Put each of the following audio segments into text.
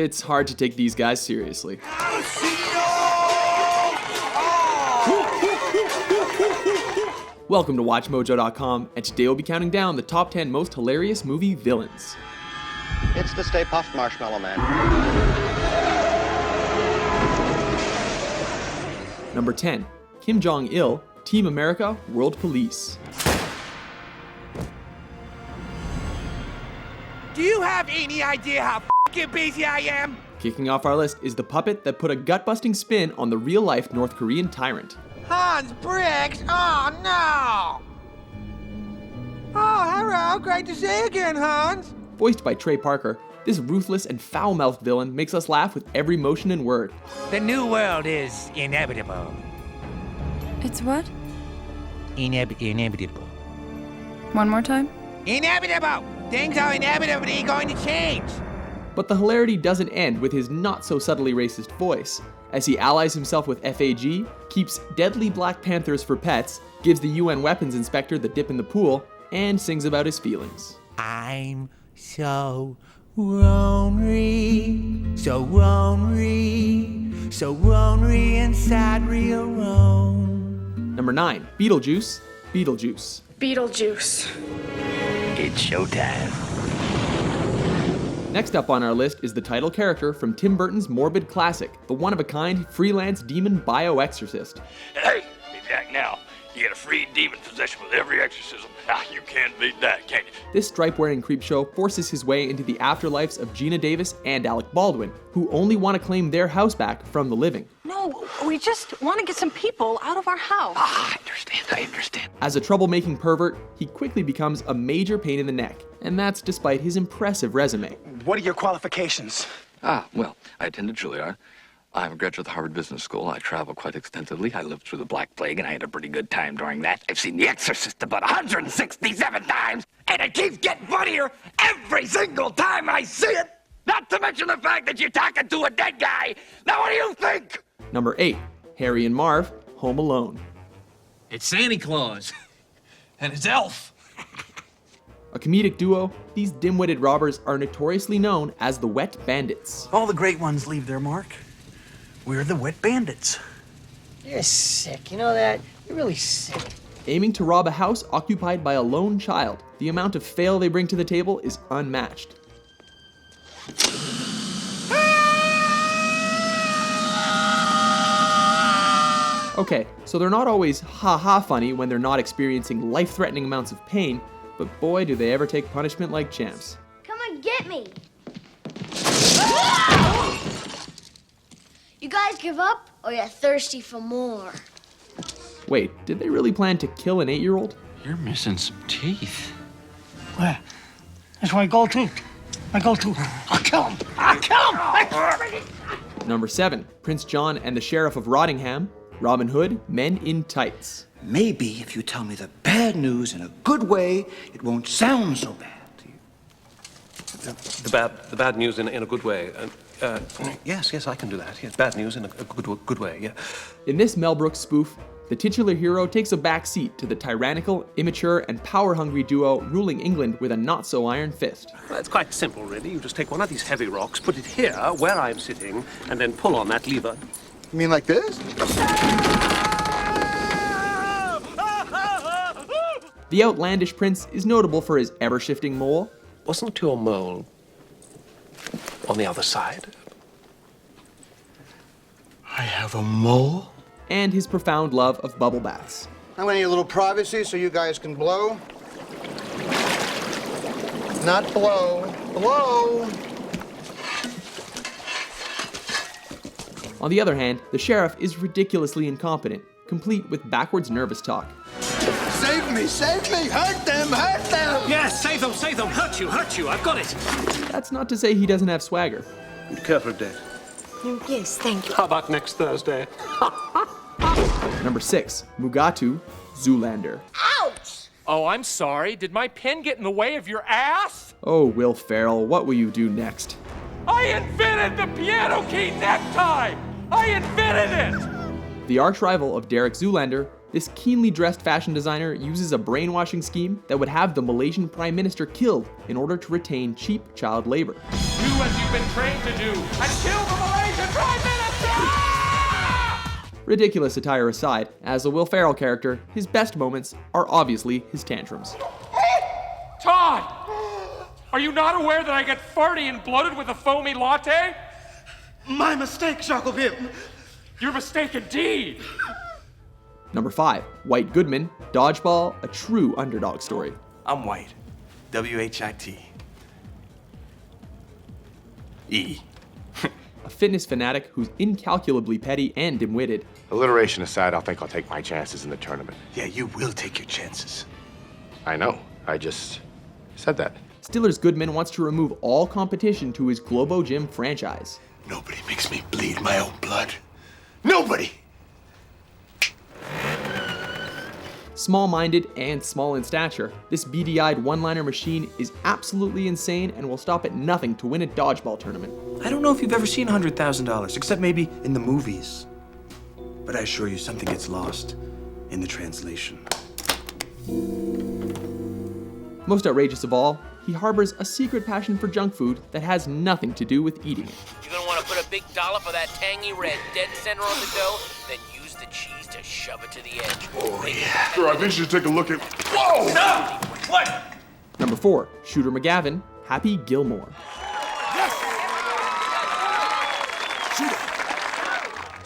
it's hard to take these guys seriously. Welcome to WatchMojo.com, and today we'll be counting down the top 10 most hilarious movie villains. It's the Stay Puft Marshmallow Man. Number 10, Kim Jong-il, Team America, World Police. Do you have any idea how f***ing busy I am? Kicking off our list is the puppet that put a gut-busting spin on the real-life North Korean tyrant. Hans Briggs? Oh, no! Oh, hello. Great to see you again, Hans. Voiced by Trey Parker, this ruthless and foul-mouthed villain makes us laugh with every motion and word. The new world is inevitable. It's what? Inevitable. One more time? Inevitable! Things are inevitably going to change. But the hilarity doesn't end with his not-so-subtly racist voice, as he allies himself with FAG, keeps deadly Black Panthers for pets, gives the UN weapons inspector the dip in the pool, and sings about his feelings. I'm so lonely, so lonely, so lonely inside real Rome. Number 9, Beetlejuice, Beetlejuice. Beetlejuice. It's showtime. Next up on our list is the title character from Tim Burton's morbid classic, the one-of-a-kind freelance demon bioexorcist. Hey, be back now. You get a free demon possession with every exorcism. Ah, you can't beat that, can you? This stripe-wearing creepshow forces his way into the afterlives of Gina Davis and Alec Baldwin, who only want to claim their house back from the living. No, we just want to get some people out of our house. I understand. As a troublemaking pervert, he quickly becomes a major pain in the neck, and that's despite his impressive resume. What are your qualifications? Well, I attended Juilliard. I'm a graduate of the Harvard Business School. I travel quite extensively. I lived through the Black Plague, and I had a pretty good time during that. I've seen The Exorcist about 167 times, and it keeps getting funnier every single time I see it. Not to mention the fact that you're talking to a dead guy. Now, what do you think? Number 8, Harry and Marv, Home Alone. It's Santa Claus and his elf. A comedic duo, these dim-witted robbers are notoriously known as the Wet Bandits. All the great ones leave their mark. We're the Wet Bandits. You're sick, you know that? You're really sick. Aiming to rob a house occupied by a lone child, the amount of fail they bring to the table is unmatched. Okay, so they're not always ha-ha funny when they're not experiencing life-threatening amounts of pain, but boy do they ever take punishment like champs. Come and get me! You guys give up, or you're thirsty for more? Wait, did they really plan to kill an 8-year-old? You're missing some teeth. Where? That's my go-to. My go-to. I'll kill him. I'll kill him! Number 7, Prince John and the Sheriff of Rottingham, Robin Hood, Men in Tights. Maybe if you tell me the bad news in a good way, it won't sound so bad to you. The bad news in a good way. Yes, I can do that. Yes, bad news in a good way, yeah. In this Mel Brooks spoof, the titular hero takes a back seat to the tyrannical, immature, and power-hungry duo ruling England with a not-so-iron fist. Well, it's quite simple, really. You just take one of these heavy rocks, put it here, where I'm sitting, and then pull on that lever. You mean like this? The outlandish prince is notable for his ever-shifting mole. Wasn't your mole on the other side? I have a mole? And his profound love of bubble baths. I'm gonna need a little privacy so you guys can blow. Not blow. Blow! On the other hand, the sheriff is ridiculously incompetent, complete with backwards nervous talk. Save me! Hurt them! Yes, save them, hurt you, I've got it. That's not to say he doesn't have swagger. Be careful, Dave. Yes, thank you. How about next Thursday? Number 6, Mugatu, Zoolander. Ouch! Oh, I'm sorry. Did my pen get in the way of your ass? Oh, Will Ferrell, what will you do next? I invented the piano key necktie! I invented it! The arch-rival of Derek Zoolander, this keenly dressed fashion designer uses a brainwashing scheme that would have the Malaysian Prime Minister killed in order to retain cheap child labor. Do as you've been trained to do and kill the Malaysian Prime Minister! Ridiculous attire aside, as a Will Ferrell character, his best moments are obviously his tantrums. Todd! Are you not aware that I get farty and bloated with a foamy latte? My mistake, Jacobim. Your mistake indeed! Number 5, White Goodman, Dodgeball, a true underdog story. I'm white. W-H-I-T. E. A fitness fanatic who's incalculably petty and dim-witted. Alliteration aside, I think I'll take my chances in the tournament. Yeah, you will take your chances. I know. I just said that. Stiller's Goodman wants to remove all competition to his Globo Gym franchise. Nobody makes me bleed my own blood. Nobody! Small-minded and small in stature, this beady-eyed one-liner machine is absolutely insane and will stop at nothing to win a dodgeball tournament. I don't know if you've ever seen $100,000, except maybe in the movies. But I assure you, something gets lost in the translation. Most outrageous of all, he harbors a secret passion for junk food that has nothing to do with eating it. You're gonna want to put a big dollop of that tangy red dead center on the dough, then use the cheese to shove it to the edge. Oh, yeah. Sure, I think you should take a look at... Whoa! No! What? Number 4, Shooter McGavin, Happy Gilmore.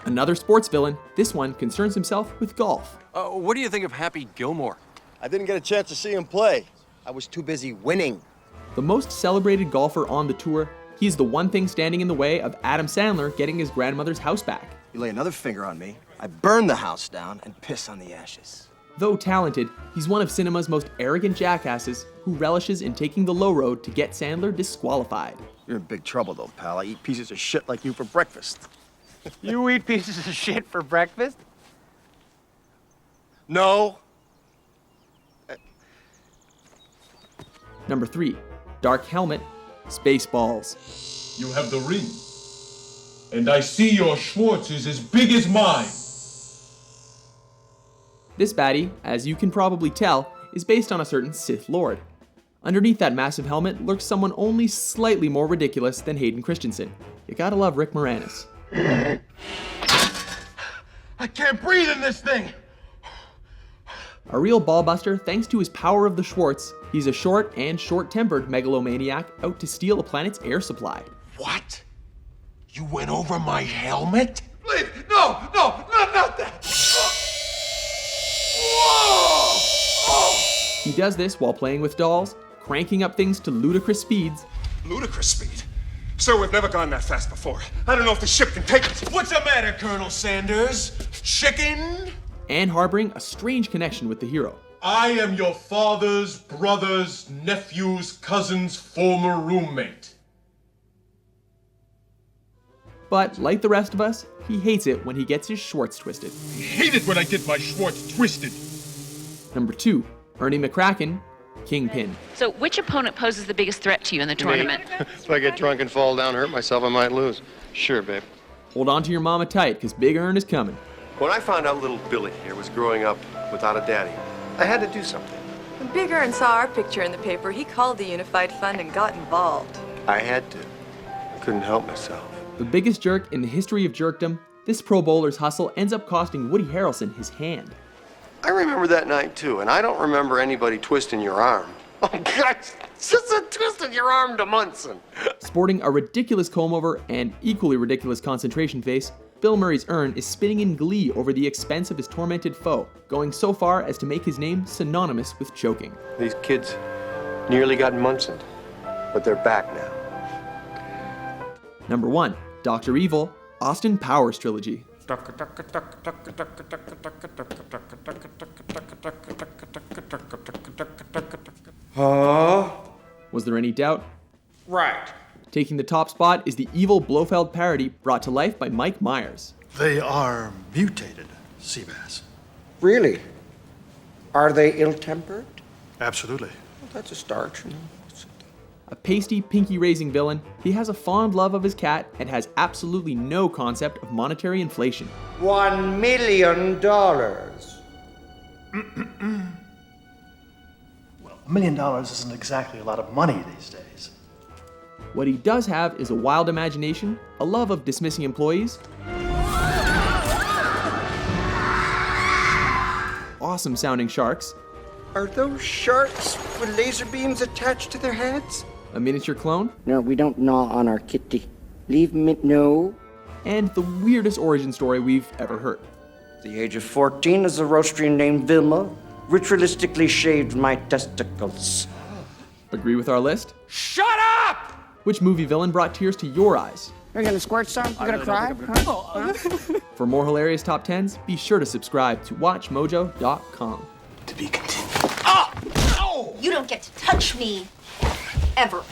Another sports villain, this one concerns himself with golf. What do you think of Happy Gilmore? I didn't get a chance to see him play. I was too busy winning. The most celebrated golfer on the tour, he's the one thing standing in the way of Adam Sandler getting his grandmother's house back. You lay another finger on me, I burn the house down and piss on the ashes. Though talented, he's one of cinema's most arrogant jackasses who relishes in taking the low road to get Sandler disqualified. You're in big trouble though, pal. I eat pieces of shit like you for breakfast. You eat pieces of shit for breakfast? No. Number 3, Dark Helmet, Spaceballs. You have the ring, and I see your Schwartz is as big as mine. This baddie, as you can probably tell, is based on a certain Sith Lord. Underneath that massive helmet lurks someone only slightly more ridiculous than Hayden Christensen. You gotta love Rick Moranis. I can't breathe in this thing. A real ballbuster thanks to his power of the Schwartz, he's a short and short-tempered megalomaniac out to steal a planet's air supply. What? You went over my helmet? Please, no, not that. Whoa! Oh. He does this while playing with dolls, cranking up things to ludicrous speeds. Ludicrous speed? Sir, we've never gone that fast before. I don't know if the ship can take us. What's the matter, Colonel Sanders? Chicken? And harboring a strange connection with the hero. I am your father's brother's nephew's cousin's former roommate. But like the rest of us, he hates it when he gets his Schwartz twisted. I hate it when I get my Schwartz twisted. Number 2, Ernie McCracken, Kingpin. So which opponent poses the biggest threat to you in the tournament? If I get drunk and fall down, hurt myself, I might lose. Sure, babe. Hold on to your mama tight, because Big Ern is coming. When I found out little Billy here was growing up without a daddy, I had to do something. When Big Ern saw our picture in the paper, he called the Unified Fund and got involved. I had to. I couldn't help myself. The biggest jerk in the history of jerkdom, this Pro Bowler's hustle ends up costing Woody Harrelson his hand. I remember that night, too, and I don't remember anybody twisting your arm. Oh, God, just twisted your arm to Munson. Sporting a ridiculous comb-over and equally ridiculous concentration face, Bill Murray's Ern is spinning in glee over the expense of his tormented foe, going so far as to make his name synonymous with choking. These kids nearly got Munson, but they're back now. Number 1, Dr. Evil, Austin Powers Trilogy. Was there any doubt? Right. Taking the top spot is the evil Blofeld parody brought to life by Mike Myers. They are mutated sea bass. Really? Are they ill-tempered? Absolutely. Well, that's a start, you know. A pasty, pinky-raising villain, he has a fond love of his cat and has absolutely no concept of monetary inflation. $1 million. million isn't exactly a lot of money these days. What he does have is a wild imagination, a love of dismissing employees, awesome sounding sharks, Are those sharks with laser beams attached to their heads? a miniature clone, No, we don't gnaw on our kitty. Leave me, no. and the weirdest origin story we've ever heard. At the age of 14, as a roastery named Vilma ritualistically shaved my testicles. Agree with our list? Shut up! Which movie villain brought tears to your eyes? You're gonna squirt some? You're gonna cry? Huh? For more hilarious top 10s, be sure to subscribe to WatchMojo.com. To be continued. You don't get to touch me. Ever.